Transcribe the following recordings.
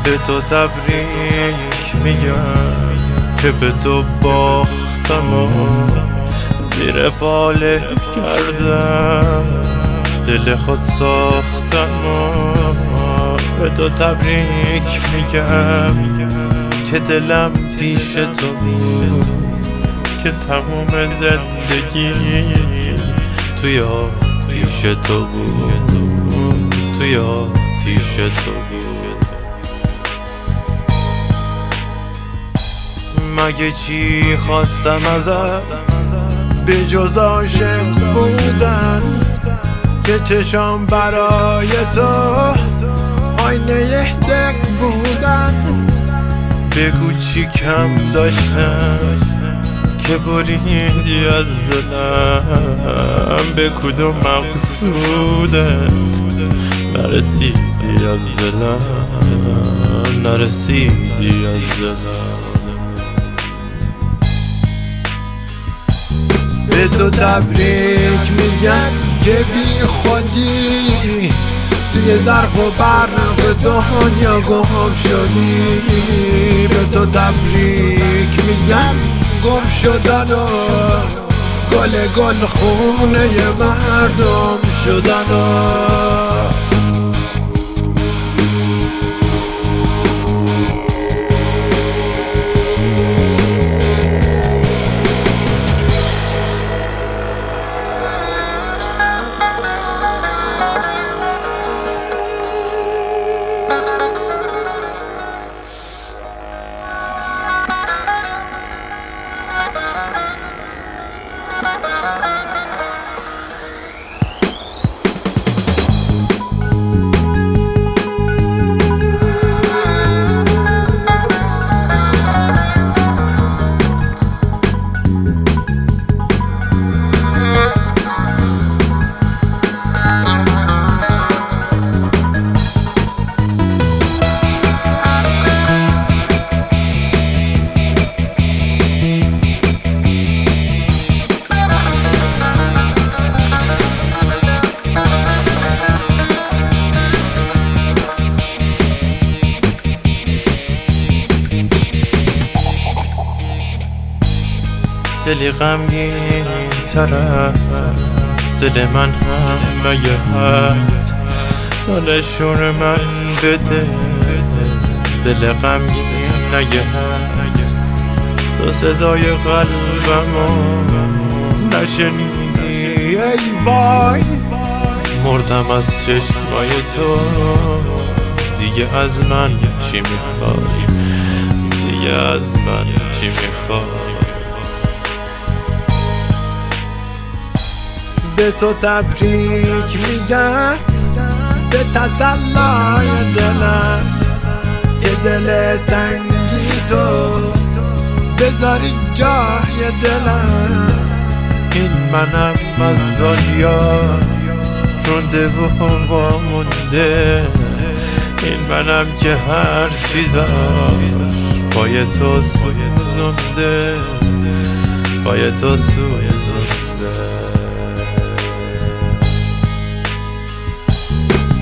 به تو تبریک میگم که به تو باختم و زیر پاله کردم دل خود ساختم و به تو تبریک میگم که دلم پیش تو بود، که تموم زندگی توی پیش تو بود، توی پیش تو بود. مگه چی خواستم ازت به جز عاشق بودن، که چشام برای تو آینه دق بودن. بگو چی کم داشتم که بریدی از دلم، به کدوم مقصودت نرسیدی از دلم، نرسیدی از دلم. به تو تبریک میگم که بی خودی توی زرق و برق دنیا گم شدی. به تو تبریک میگم گم شدن و گل خونه مردم شدن و دلی غمگین طرف دل من هم مگه هست، دلشون من بده دل غمگین نگه هست. تو صدای قلبمو نشنیدی ای وای، مردم از چشمای تو. دیگه از من چی میخوای، دیگه از من چی میخوای. به تو تبریک میگم به تسلای دلم، که دل سنگی تو بذاری جای دلم. این منم از دنیا رونده و وامونده، این منم که هر چی داشت پای تو سوزونده، پای تو سوزونده.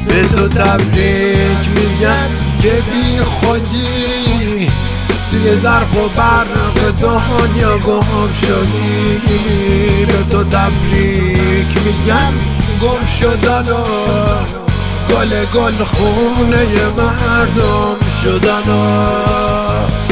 به تو تبریک میگم که بی خودی توی زرق و برق دنیا گم شدی. به تو تبریک میگم گم شدن و گل خونه مردم شدن و